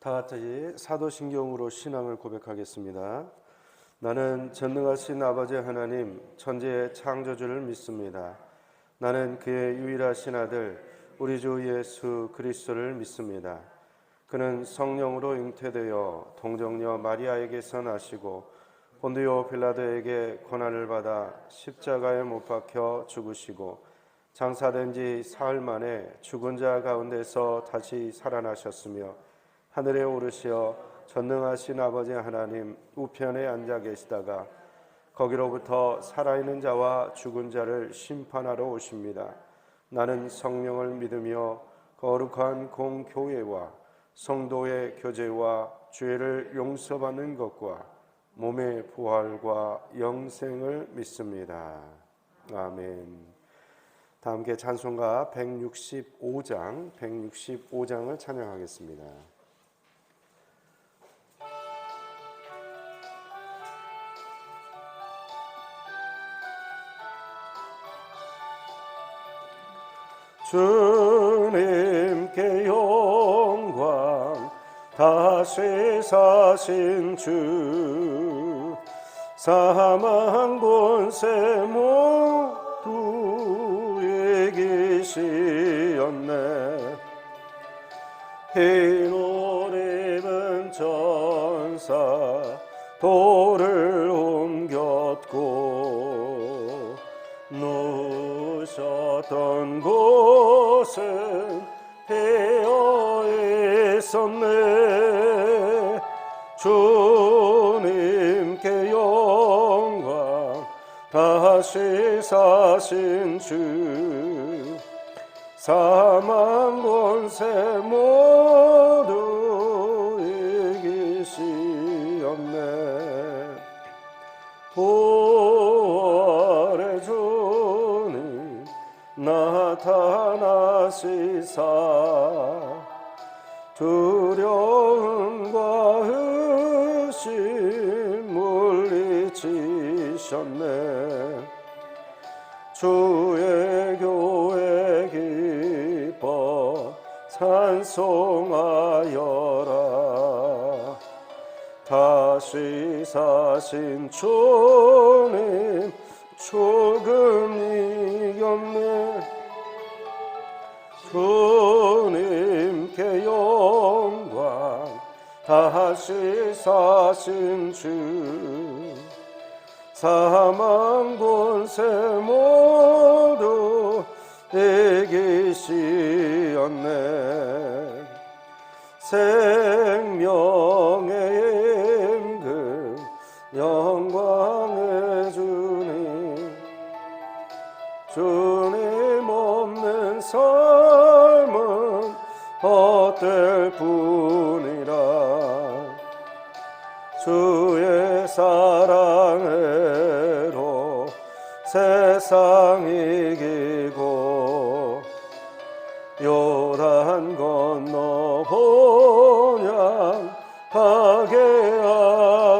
다 같이 사도신경으로 신앙을 고백하겠습니다. 나는 전능하신 아버지 하나님 천지의 창조주를 믿습니다. 나는 그의 유일하신 아들 우리 주 예수 그리스도를 믿습니다. 그는 성령으로 잉태되어 동정녀 마리아에게서 나시고 본디오 빌라도에게 고난을 받아 십자가에 못 박혀 죽으시고 장사된 지 사흘 만에 죽은 자 가운데서 다시 살아나셨으며 하늘에 오르시어 전능하신 아버지 하나님 우편에 앉아 계시다가 거기로부터 살아있는 자와 죽은 자를 심판하러 오십니다. 나는 성령을 믿으며 거룩한 공교회와 성도의 교제와 죄를 용서받는 것과 몸의 부활과 영생을 믿습니다. 아멘. 다 함께 찬송가 165장을 찬양하겠습니다. 주님께 영광 다시 사신 주 사망 권세 모두 이기시었네. 흰 옷 입은 전사 돌을 옮겼고 누우셨던 곳은 비어 있었네. 주님께 영광 다시 사신 주 사망 권세 모두 이기시었네. 부활의 주님 나타나시사 두려움과 의심 물리치셨네. 주의 교회 기뻐 찬송하여라. 다시 사신 주님 죽음 이겼네. 주님께 영광 다시 사신 주 사망 권세 모두 이기시었네. 생명의 임금 영광의 주님 주님 없는 삶은 헛될 뿐이라. 주의 사랑으로 세상 이기고 요단 건너 본향하게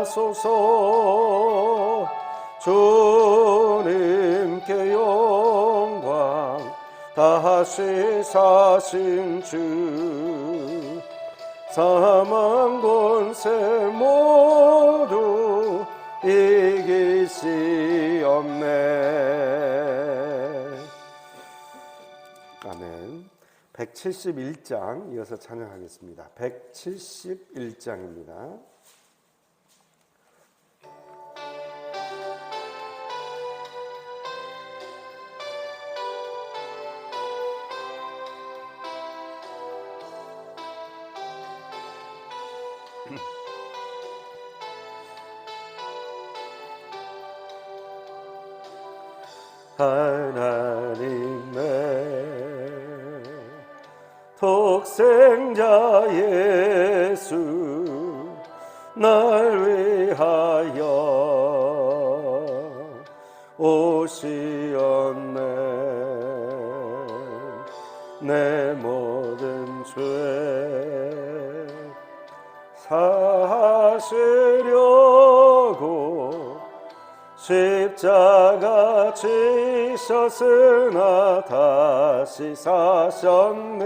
하소서. 주님께 영광 다시 사신 주 사망 권세 모두 이기시었네. 아멘. 171장 이어서 찬양하겠습니다. 171장입니다. 하나님의 독생자 예수 날 위하여 오시었네. 내 모든 죄 사하시려고 십자가 지셨으나 다시 사셨네.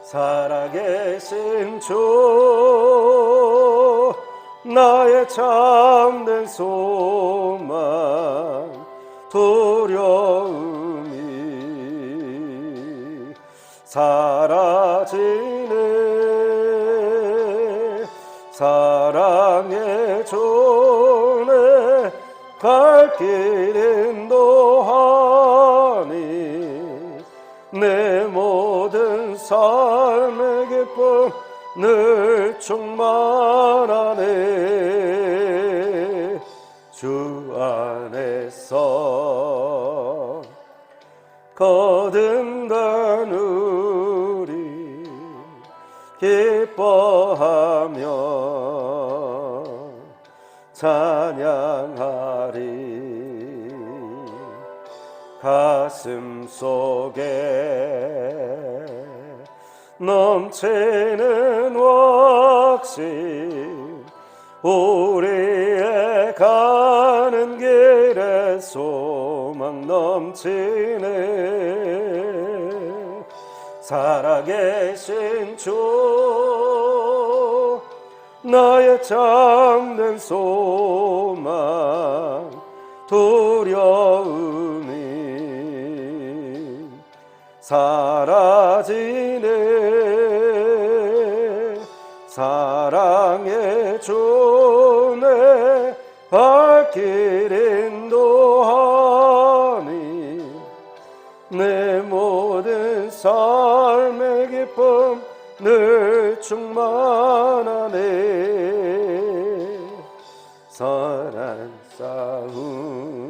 살아계신 주 나의 참된 소망 두려움이 사라지네 사랑의 주내 갈 길 인도하니 내 모든 삶의 기쁨 늘 충만하네 주 안에서 거듭난 우리 기뻐하며 찬양하리 가슴 속에 넘치는 확신 우리의 가는 길에 소망 넘치네 살아계신 주 나의 참된 소망 두려움이 사라지네 사랑의 주내 갈 길 인도하니 내 모든 삶의 기쁨 늘 충만하네 선한 싸움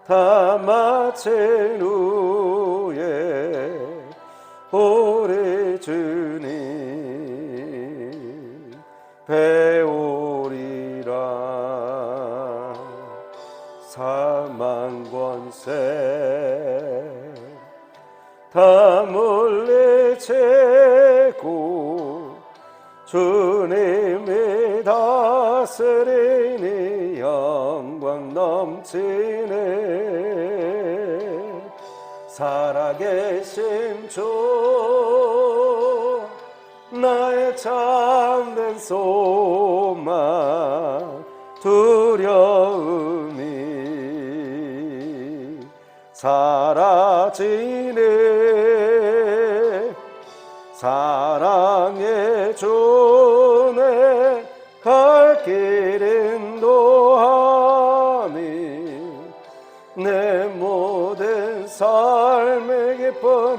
다 마친 후에 우리 주님 배우리라 사망 권세 다 물리치고 주님이 다스리니 영광 넘치네 살아계신 주 나의 참된 소망 두려움이 사라지네 사랑의 주내 갈 길 인도하니 내 모든 삶의 기쁨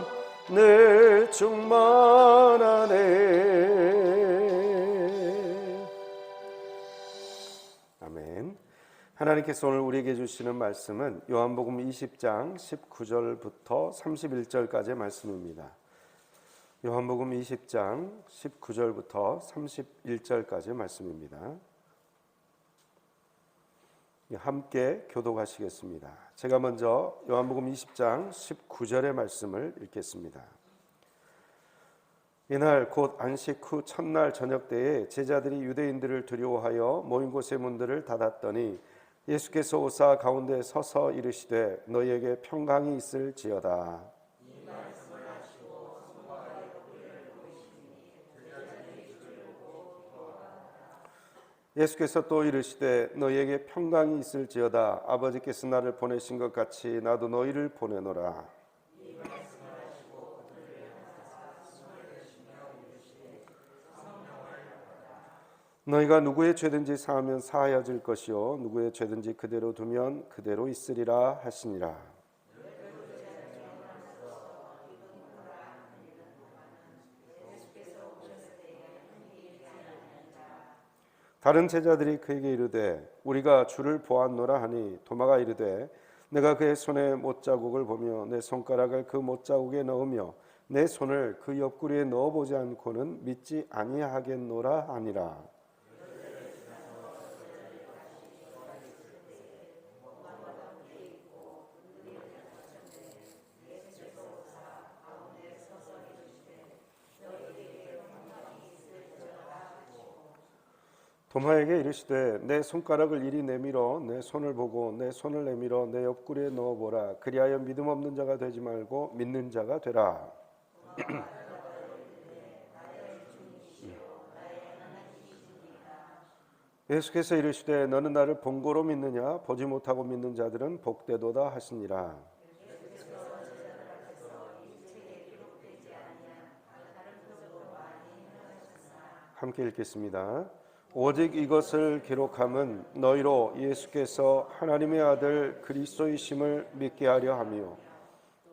늘 충만하네 아멘. 하나님께서 오늘 우리에게 주시는 말씀은 요한복음 20장 19절부터 31절까지의 말씀입니다. 요한복음 20장 19절부터 31절까지의 말씀입니다. 함께 교독하시겠습니다. 제가 먼저 요한복음 20장 19절의 말씀을 읽겠습니다. 이날 곧 안식 후 첫날 저녁 때에 제자들이 유대인들을 두려워하여 모인 곳의 문들을 닫았더니 예수께서 오사 가운데 서서 이르시되 너희에게 평강이 있을지어다. 예수께서 또 이르시되 너희에게 평강이 있을지어다. 아버지께서 나를 보내신 것 같이 나도 너희를 보내노라. 너희가 누구의 죄든지 사하면 사하여질 것이요 누구의 죄든지 그대로 두면 그대로 있으리라 하시니라. 다른 제자들이 그에게 이르되 우리가 주를 보았노라 하니 도마가 이르되 내가 그의 손에 못자국을 보며 내 손가락을 그 못자국에 넣으며 내 손을 그 옆구리에 넣어보지 않고는 믿지 아니하겠노라 하니라. 도마에게 이르시되 내 손가락을 이리 내밀어 내 손을 보고 내 손을 내밀어 내 옆구리에 넣어보라. 그리하여 믿음 없는 자가 되지 말고 믿는 자가 되라. 예수께서 이르시되 너는 나를 본고로 믿느냐 보지 못하고 믿는 자들은 복되도다 하시니라. 함께 읽겠습니다. 오직 이것을 기록함은 너희로 예수께서 하나님의 아들 그리스도이심을 믿게 하려 함이요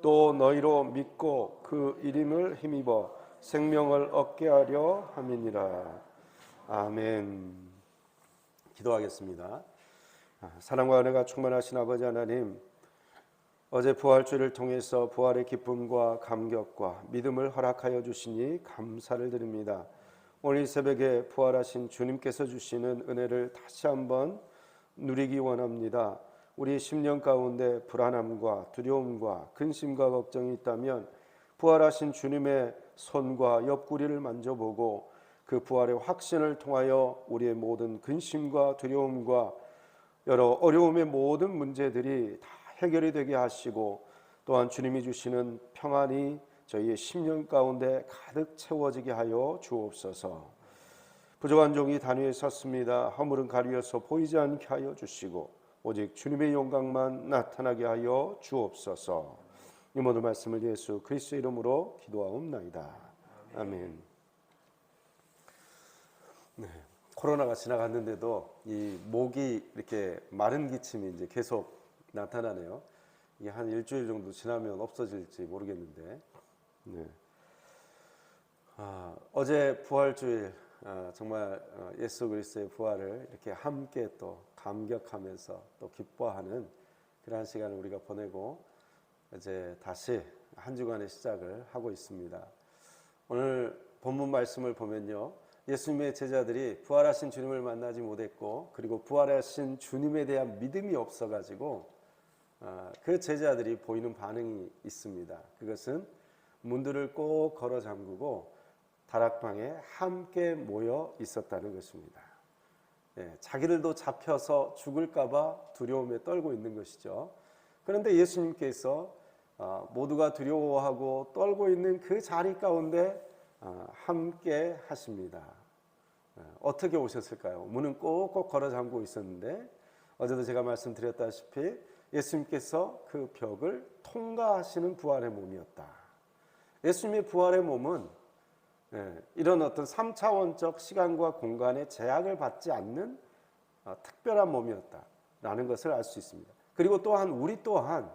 또 너희로 믿고 그 이름을 힘입어 생명을 얻게 하려 함이니라. 아멘. 기도하겠습니다. 사랑과 은혜가 충만하신 아버지 하나님, 어제 부활주일을 통해서 부활의 기쁨과 감격과 믿음을 허락하여 주시니 감사를 드립니다. 오늘 이 새벽에 부활하신 주님께서 주시는 은혜를 다시 한번 누리기 원합니다. 우리 심령 가운데 불안함과 두려움과 근심과 걱정이 있다면 부활하신 주님의 손과 옆구리를 만져보고 그 부활의 확신을 통하여 우리의 모든 근심과 두려움과 여러 어려움의 모든 문제들이 다 해결이 되게 하시고 또한 주님이 주시는 평안이 저희의 심령 가운데 가득 채워지게 하여 주옵소서. 부족한 종이 단위에 섰습니다. 허물은 가리어서 보이지 않게 하여 주시고 오직 주님의 영광만 나타나게 하여 주옵소서. 이 모든 말씀을 예수 그리스도의 이름으로 기도하옵나이다. 아멘. 네, 코로나가 지나갔는데도 이 목이 이렇게 마른 기침이 이제 계속 나타나네요. 이게 한 일주일 정도 지나면 없어질지 모르겠는데, 네. 어제 부활주일 정말 예수 그리스도의 부활을 이렇게 함께 또 감격하면서 또 기뻐하는 그러한 시간을 우리가 보내고 이제 다시 한 주간의 시작을 하고 있습니다. 오늘 본문 말씀을 보면요, 예수님의 제자들이 부활하신 주님을 만나지 못했고 그리고 부활하신 주님에 대한 믿음이 없어가지고 그 제자들이 보이는 반응이 있습니다. 그것은 문들을 꼭 걸어 잠그고 다락방에 함께 모여 있었다는 것입니다. 자기들도 잡혀서 죽을까봐 두려움에 떨고 있는 것이죠. 그런데 예수님께서 모두가 두려워하고 떨고 있는 그 자리 가운데 함께 하십니다. 어떻게 오셨을까요? 문은 꼭꼭 걸어 잠그고 있었는데 어제도 제가 말씀드렸다시피 예수님께서 그 벽을 통과하시는 부활의 몸이었다. 예수님의 부활의 몸은 이런 어떤 3차원적 시간과 공간의 제약을 받지 않는 특별한 몸이었다라는 것을 알 수 있습니다. 그리고 또한 우리 또한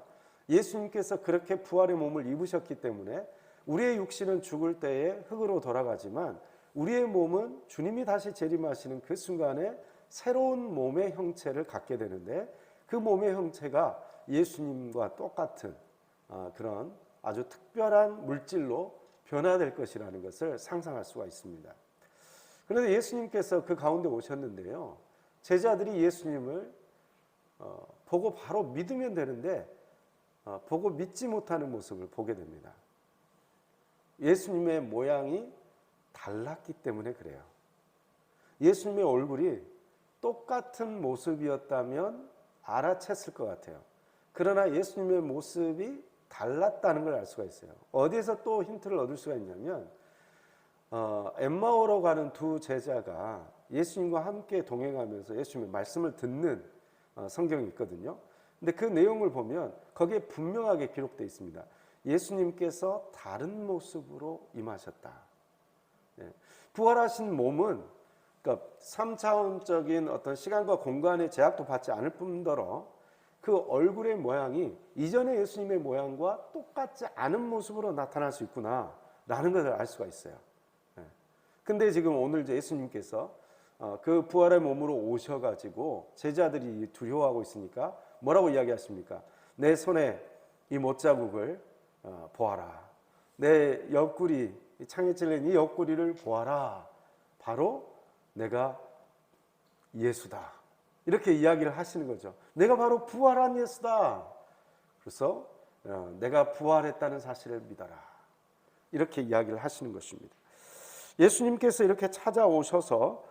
예수님께서 그렇게 부활의 몸을 입으셨기 때문에 우리의 육신은 죽을 때에 흙으로 돌아가지만 우리의 몸은 주님이 다시 재림하시는 그 순간에 새로운 몸의 형체를 갖게 되는데 그 몸의 형체가 예수님과 똑같은 그런 아주 특별한 물질로 변화될 것이라는 것을 상상할 수가 있습니다. 그런데 예수님께서 그 가운데 오셨는데요, 제자들이 예수님을 보고 바로 믿으면 되는데 보고 믿지 못하는 모습을 보게 됩니다. 예수님의 모양이 달랐기 때문에 그래요. 예수님의 얼굴이 똑같은 모습이었다면 알아챘을 것 같아요. 그러나 예수님의 모습이 달랐다는 걸 알 수가 있어요. 어디에서 또 힌트를 얻을 수가 있냐면 엠마오로 가는 두 제자가 예수님과 함께 동행하면서 예수님의 말씀을 듣는 성경이 있거든요. 근데 그 내용을 보면 거기에 분명하게 기록되어 있습니다. 예수님께서 다른 모습으로 임하셨다. 부활하신 몸은 그러니까 3차원적인 어떤 시간과 공간의 제약도 받지 않을 뿐더러 그 얼굴의 모양이 이전의 예수님의 모양과 똑같지 않은 모습으로 나타날 수 있구나라는 것을 알 수가 있어요. 근데 지금 오늘 예수님께서 그 부활의 몸으로 오셔가지고 제자들이 두려워하고 있으니까 뭐라고 이야기하십니까? 내 손에 이 못자국을 보아라. 내 옆구리, 창에 찔린 이 옆구리를 보아라. 바로 내가 예수다. 이렇게 이야기를 하시는 거죠. 내가 바로 부활한 예수다. 그래서 내가 부활했다는 사실을 믿어라. 이렇게 이야기를 하시는 것입니다. 예수님께서 이렇게 찾아오셔서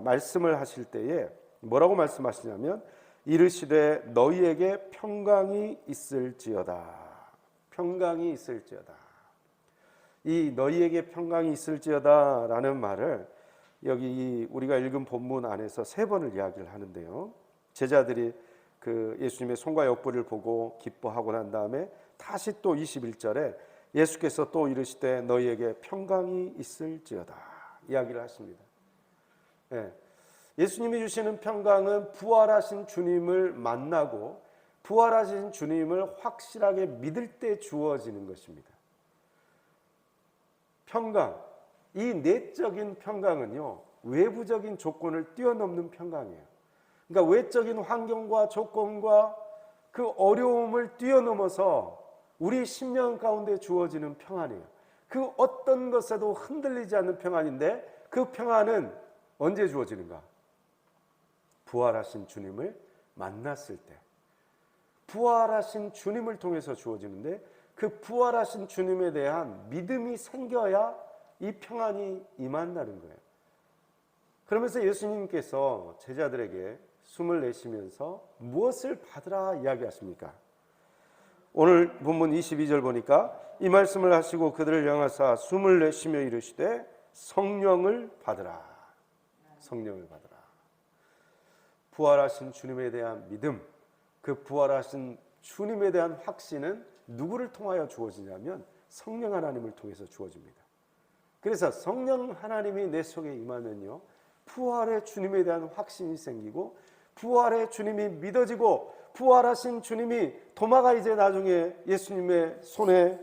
말씀을 하실 때에 뭐라고 말씀하시냐면 이르시되 너희에게 평강이 있을지어다. 평강이 있을지어다. 이 너희에게 평강이 있을지어다라는 말을 여기 우리가 읽은 본문 안에서 3번을 이야기를 하는데요. 제자들이 그 예수님의 손과 옆구리를 보고 기뻐하고 난 다음에 다시 또 21절에 예수께서 또 이르시되 너희에게 평강이 있을지어다 이야기를 하십니다. 예수님이 주시는 평강은 부활하신 주님을 만나고 부활하신 주님을 확실하게 믿을 때 주어지는 것입니다. 평강, 이 내적인 평강은요, 외부적인 조건을 뛰어넘는 평강이에요. 그러니까 외적인 환경과 조건과 그 어려움을 뛰어넘어서 우리 심령 가운데 주어지는 평안이에요. 그 어떤 것에도 흔들리지 않는 평안인데 그 평안은 언제 주어지는가? 부활하신 주님을 만났을 때, 부활하신 주님을 통해서 주어지는데 그 부활하신 주님에 대한 믿음이 생겨야 이 평안이 임한다는 거예요. 그러면서 예수님께서 제자들에게 숨을 내쉬면서 무엇을 받으라 이야기하십니까? 오늘 본문 22절 보니까 이 말씀을 하시고 그들을 향하사 숨을 내쉬며 이르시되 성령을 받으라. 성령을 받으라. 부활하신 주님에 대한 믿음, 그 부활하신 주님에 대한 확신은 누구를 통하여 주어지냐면 성령 하나님을 통해서 주어집니다. 그래서 성령 하나님이 내 속에 임하면요, 부활의 주님에 대한 확신이 생기고 부활의 주님이 믿어지고 부활하신 주님이 도마가 이제 나중에 예수님의 손에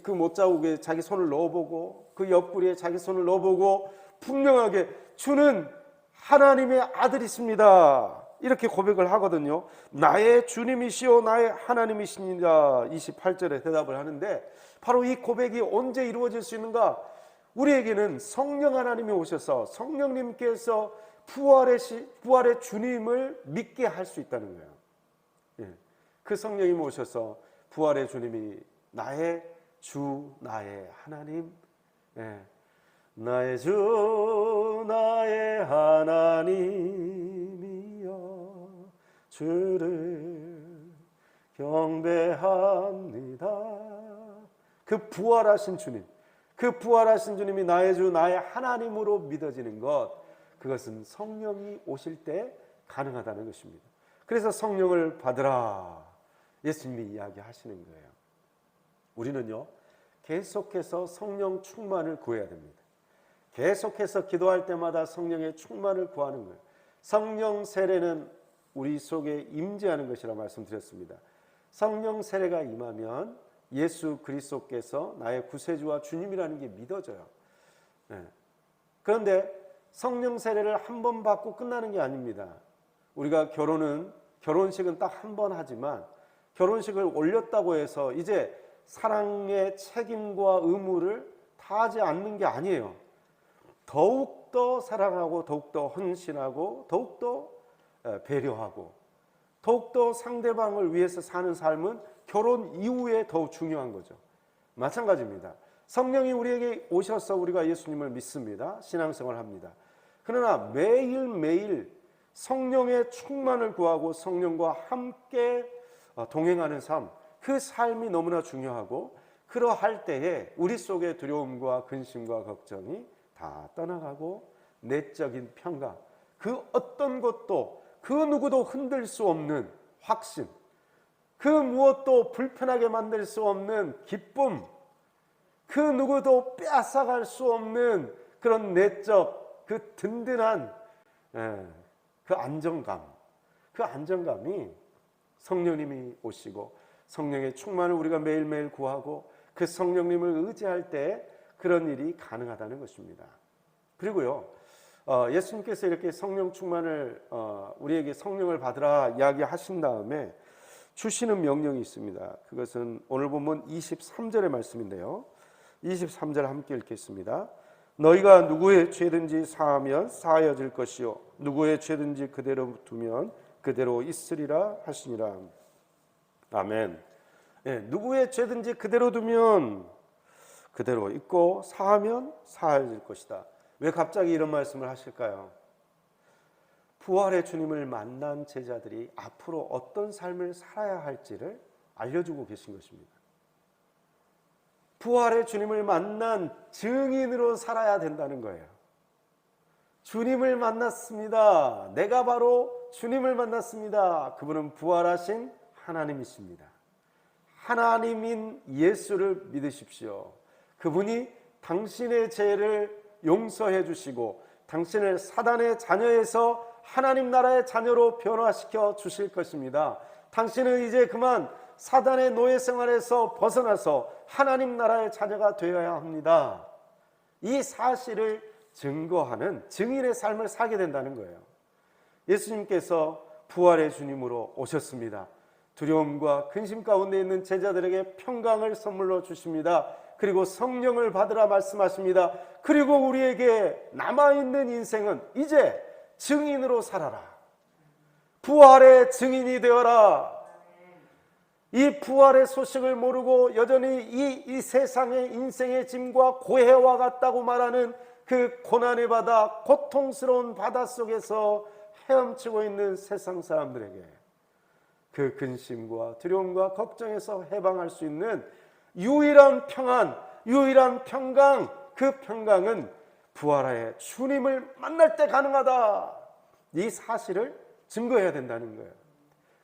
그 못자국에 자기 손을 넣어보고 그 옆구리에 자기 손을 넣어보고 분명하게 주는 하나님의 아들이십니다 이렇게 고백을 하거든요. 나의 주님이시오 나의 하나님이시니라 28절에 대답을 하는데 바로 이 고백이 언제 이루어질 수 있는가? 우리에게는 성령 하나님이 오셔서 성령님께서 부활의 주님을 믿게 할 수 있다는 거예요. 그 성령이 오셔서 부활의 주님이 나의 주 나의 하나님, 나의 주 나의 하나님이여 주를 경배합니다. 그 부활하신 주님, 그 부활하신 주님이 나의 주 나의 하나님으로 믿어지는 것, 그것은 성령이 오실 때 가능하다는 것입니다. 그래서 성령을 받으라 예수님이 이야기하시는 거예요. 우리는요 계속해서 성령 충만을 구해야 됩니다. 계속해서 기도할 때마다 성령의 충만을 구하는 거예요. 성령 세례는 우리 속에 임재하는 것이라 말씀드렸습니다. 성령 세례가 임하면 예수 그리스도께서 나의 구세주와 주님이라는 게 믿어져요. 그런데 성령 세례를 한 번 받고 끝나는 게 아닙니다. 우리가 결혼식은 딱 한 번 하지만 결혼식을 올렸다고 해서 이제 사랑의 책임과 의무를 다하지 않는 게 아니에요. 더욱더 사랑하고 더욱더 헌신하고 더욱더 배려하고 더욱더 상대방을 위해서 사는 삶은 결혼 이후에 더욱 중요한 거죠. 마찬가지입니다. 성령이 우리에게 오셔서 우리가 예수님을 믿습니다. 신앙생활을 합니다. 그러나 매일매일 성령의 충만을 구하고 성령과 함께 동행하는 삶, 그 삶이 너무나 중요하고 그러할 때에 우리 속의 두려움과 근심과 걱정이 다 떠나가고 내적인 평강, 그 어떤 것도 그 누구도 흔들 수 없는 확신, 그 무엇도 불편하게 만들 수 없는 기쁨, 그 누구도 빼앗아갈 수 없는 그런 내적 그 든든한 그 안정감, 그 안정감이 성령님이 오시고 성령의 충만을 우리가 매일매일 구하고 그 성령님을 의지할 때 그런 일이 가능하다는 것입니다. 그리고요 예수님께서 이렇게 성령 충만을 우리에게 성령을 받으라 이야기하신 다음에 주시는 명령이 있습니다. 그것은 오늘 본문 23절의 말씀인데요. 23절 함께 읽겠습니다. 너희가 누구의 죄든지 사하면 사하여질 것이요 누구의 죄든지 그대로 두면 그대로 있으리라 하시니라. 아멘. 누구의 죄든지 그대로 두면 그대로 있고 사하면 사하여질 것이다. 왜 갑자기 이런 말씀을 하실까요? 부활의 주님을 만난 제자들이 앞으로 어떤 삶을 살아야 할지를 알려주고 계신 것입니다. 부활의 주님을 만난 증인으로 살아야 된다는 거예요. 주님을 만났습니다. 내가 바로 주님을 만났습니다. 그분은 부활하신 하나님이십니다. 하나님인 예수를 믿으십시오. 그분이 당신의 죄를 용서해 주시고 당신을 사단의 자녀에서 하나님 나라의 자녀로 변화시켜 주실 것입니다. 당신은 이제 그만 사단의 노예 생활에서 벗어나서 하나님 나라의 자녀가 되어야 합니다. 이 사실을 증거하는 증인의 삶을 살게 된다는 거예요. 예수님께서 부활의 주님으로 오셨습니다. 두려움과 근심 가운데 있는 제자들에게 평강을 선물로 주십니다. 그리고 성령을 받으라 말씀하십니다. 그리고 우리에게 남아있는 인생은 이제 증인으로 살아라. 부활의 증인이 되어라. 이 부활의 소식을 모르고 여전히 이 세상의 인생의 짐과 고해와 같다고 말하는 그 고난의 바다, 고통스러운 바다 속에서 헤엄치고 있는 세상 사람들에게 그 근심과 두려움과 걱정에서 해방할 수 있는 유일한 평안, 유일한 평강, 그 평강은 부활의 주님을 만날 때 가능하다. 이 사실을 증거해야 된다는 거예요.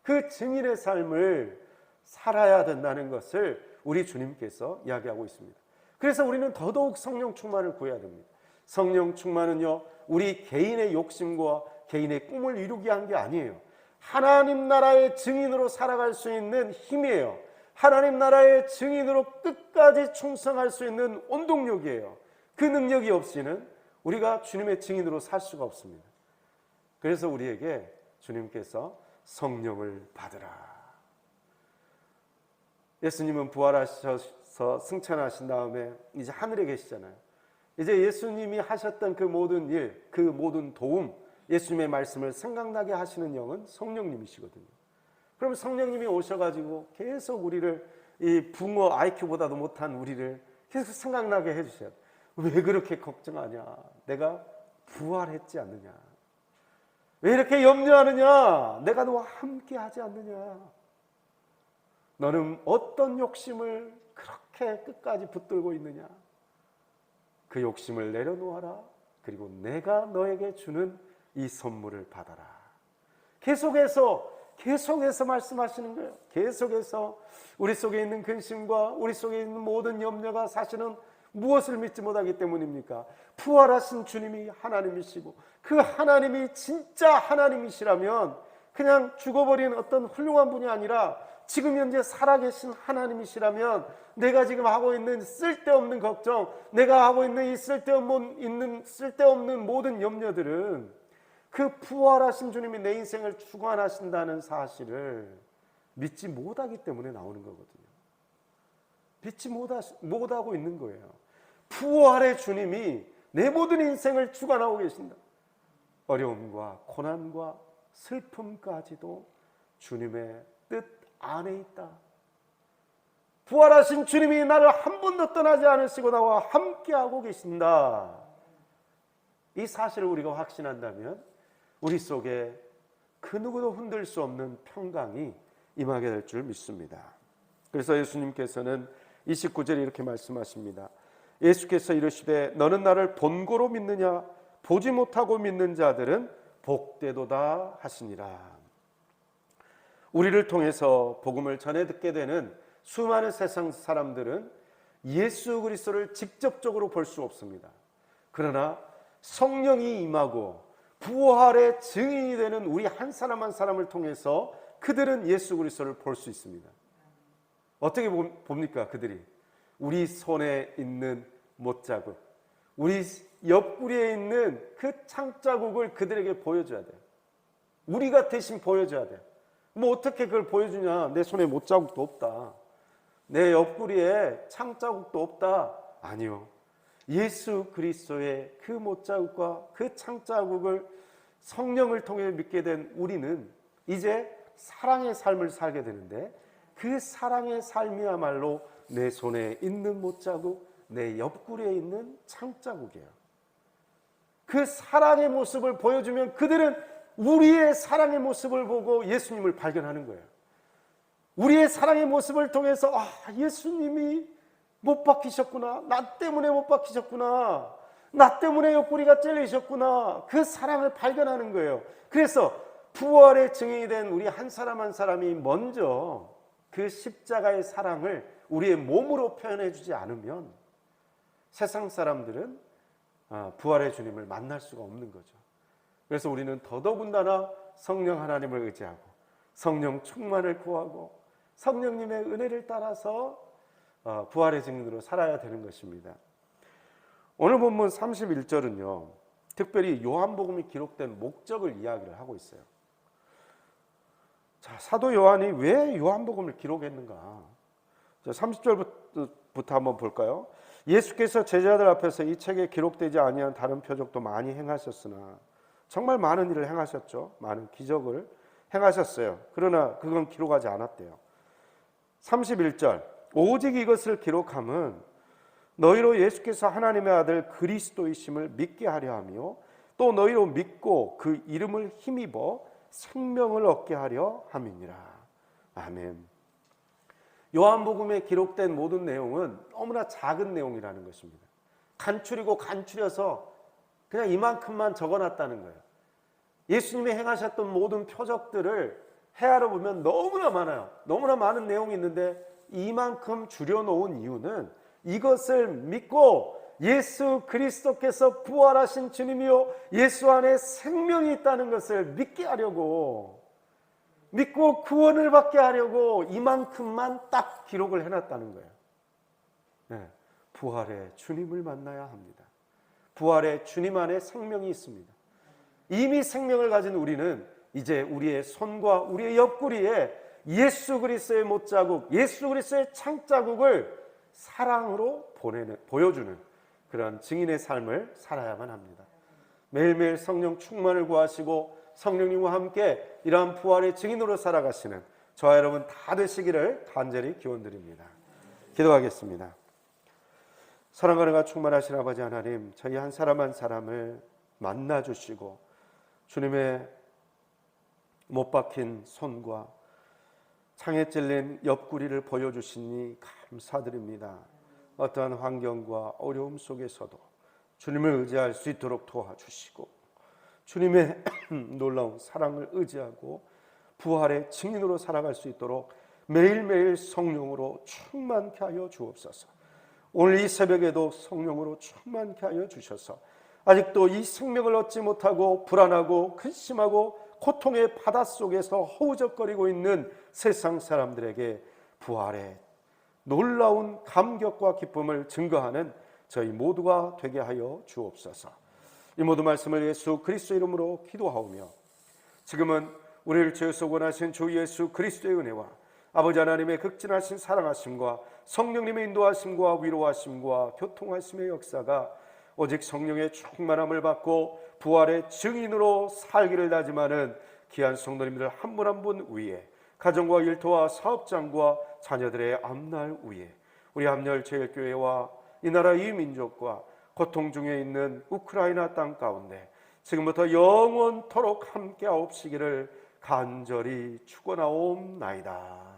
그 증인의 삶을 살아야 된다는 것을 우리 주님께서 이야기하고 있습니다. 그래서 우리는 더더욱 성령 충만을 구해야 됩니다. 성령 충만은요, 우리 개인의 욕심과 개인의 꿈을 이루게 한 게 아니에요. 하나님 나라의 증인으로 살아갈 수 있는 힘이에요. 하나님 나라의 증인으로 끝까지 충성할 수 있는 원동력이에요. 그 능력이 없이는 우리가 주님의 증인으로 살 수가 없습니다. 그래서 우리에게 주님께서 성령을 받으라. 예수님은 부활하셔서 승천하신 다음에 이제 하늘에 계시잖아요. 이제 예수님이 하셨던 그 모든 일, 그 모든 도움, 예수님의 말씀을 생각나게 하시는 영은 성령님이시거든요. 그럼 성령님이 오셔가지고 계속 우리를, 이 붕어 IQ보다도 못한 우리를 계속 생각나게 해주셔야 돼요. 왜 그렇게 걱정하냐? 내가 부활했지 않느냐? 왜 이렇게 염려하느냐? 내가 너와 함께 하지 않느냐? 너는 어떤 욕심을 그렇게 끝까지 붙들고 있느냐? 그 욕심을 내려놓아라. 그리고 내가 너에게 주는 이 선물을 받아라. 계속해서 말씀하시는 거예요. 계속해서 우리 속에 있는 근심과 우리 속에 있는 모든 염려가 사실은 무엇을 믿지 못하기 때문입니까? 부활하신 주님이 하나님이시고 그 하나님이 진짜 하나님이시라면 그냥 죽어버린 어떤 훌륭한 분이 아니라 지금 현재 살아계신 하나님이시라면 내가 지금 하고 있는 쓸데없는 걱정, 내가 하고 있는 이 쓸데없는 모든 염려들은 그 부활하신 주님이 내 인생을 주관하신다는 사실을 믿지 못하기 때문에 나오는 거거든요. 믿지 못하고 있는 거예요. 부활의 주님이 내 모든 인생을 주관하고 계신다. 어려움과 고난과 슬픔까지도 주님의 뜻 안에 있다. 부활하신 주님이 나를 한 번도 떠나지 않으시고 나와 함께하고 계신다. 이 사실을 우리가 확신한다면 우리 속에 그 누구도 흔들 수 없는 평강이 임하게 될 줄 믿습니다. 그래서 예수님께서는 29절에 이렇게 말씀하십니다. 예수께서 이르시되 너는 나를 본고로 믿느냐? 보지 못하고 믿는 자들은 복되도다 하시니라. 우리를 통해서 복음을 전해 듣게 되는 수많은 세상 사람들은 예수 그리스도를 직접적으로 볼 수 없습니다. 그러나 성령이 임하고 부활의 증인이 되는 우리 한 사람 한 사람을 통해서 그들은 예수 그리스도를 볼 수 있습니다. 어떻게 봅니까? 그들이 우리 손에 있는 못자국, 우리 옆구리에 있는 그 창자국을 그들에게 보여줘야 돼요. 우리가 대신 보여줘야 돼요. 뭐 어떻게 그걸 보여주냐? 내 손에 못자국도 없다, 내 옆구리에 창자국도 없다. 아니요, 예수 그리스도의 그 못자국과 그 창자국을 성령을 통해 믿게 된 우리는 이제 사랑의 삶을 살게 되는데, 그 사랑의 삶이야말로 내 손에 있는 못자국, 내 옆구리에 있는 창자국이에요. 그 사랑의 모습을 보여주면 그들은 우리의 사랑의 모습을 보고 예수님을 발견하는 거예요. 우리의 사랑의 모습을 통해서 예수님이 못 박히셨구나. 나 때문에 못 박히셨구나. 나 때문에 옆구리가 찔리셨구나. 그 사랑을 발견하는 거예요. 그래서 부활의 증인이 된 우리 한 사람 한 사람이 먼저 그 십자가의 사랑을 우리의 몸으로 표현해 주지 않으면 세상 사람들은 부활의 주님을 만날 수가 없는 거죠. 그래서 우리는 더더군다나 성령 하나님을 의지하고 성령 충만을 구하고 성령님의 은혜를 따라서 부활의 증인으로 살아야 되는 것입니다. 오늘 본문 31절은요, 특별히 요한복음이 기록된 목적을 이야기를 하고 있어요. 자, 사도 요한이 왜 요한복음을 기록했는가? 30절부터 한번 볼까요? 예수께서 제자들 앞에서 이 책에 기록되지 아니한 다른 표적도 많이 행하셨으나, 정말 많은 일을 행하셨죠. 많은 기적을 행하셨어요. 그러나 그건 기록하지 않았대요. 31절, 오직 이것을 기록함은 너희로 예수께서 하나님의 아들 그리스도이심을 믿게 하려 하며 또 너희로 믿고 그 이름을 힘입어 생명을 얻게 하려 함이니라. 아멘. 요한복음에 기록된 모든 내용은 너무나 작은 내용이라는 것입니다. 간추리고 간추려서 그냥 이만큼만 적어놨다는 거예요. 예수님이 행하셨던 모든 표적들을 헤아려 보면 너무나 많아요. 너무나 많은 내용이 있는데 이만큼 줄여놓은 이유는 이것을 믿고 예수 그리스도께서 부활하신 주님이요 예수 안에 생명이 있다는 것을 믿게 하려고, 믿고 구원을 받게 하려고 이만큼만 딱 기록을 해놨다는 거예요. 네, 부활의 주님을 만나야 합니다. 부활의 주님 안에 생명이 있습니다. 이미 생명을 가진 우리는 이제 우리의 손과 우리의 옆구리에 예수 그리스도의 못자국, 예수 그리스도의 창자국을 사랑으로 보여주는 그런 증인의 삶을 살아야만 합니다. 매일매일 성령 충만을 구하시고 성령님과 함께 이러한 부활의 증인으로 살아가시는 저와 여러분 다 되시기를 간절히 기원드립니다. 기도하겠습니다. 사랑과 은혜가 충만하신 아버지 하나님, 저희 한 사람 한 사람을 만나주시고 주님의 못 박힌 손과 창에 찔린 옆구리를 보여주시니 감사드립니다. 어떠한 환경과 어려움 속에서도 주님을 의지할 수 있도록 도와주시고 주님의 놀라운 사랑을 의지하고 부활의 증인으로 살아갈 수 있도록 매일매일 성령으로 충만케 하여 주옵소서. 오늘 이 새벽에도 성령으로 충만케 하여 주셔서 아직도 이 생명을 얻지 못하고 불안하고 근심하고 고통의 바닷속에서 허우적거리고 있는 세상 사람들에게 부활의 놀라운 감격과 기쁨을 증거하는 저희 모두가 되게 하여 주옵소서. 이 모든 말씀을 예수 그리스도 이름으로 기도하오며 지금은 우리를 죄에서 원하신 주 예수 그리스도의 은혜와 아버지 하나님의 극진하신 사랑하심과 성령님의 인도하심과 위로하심과 교통하심의 역사가 오직 성령의 충만함을 받고 부활의 증인으로 살기를 다짐하는 귀한 성도님들 한 분 한 분 위에, 가정과 일터와 사업장과 자녀들의 앞날 위에, 우리 함열제일교회와 이 나라 이 민족과 고통 중에 있는 우크라이나 땅 가운데 지금부터 영원토록 함께 하옵시기를 간절히 축원하옵나이다.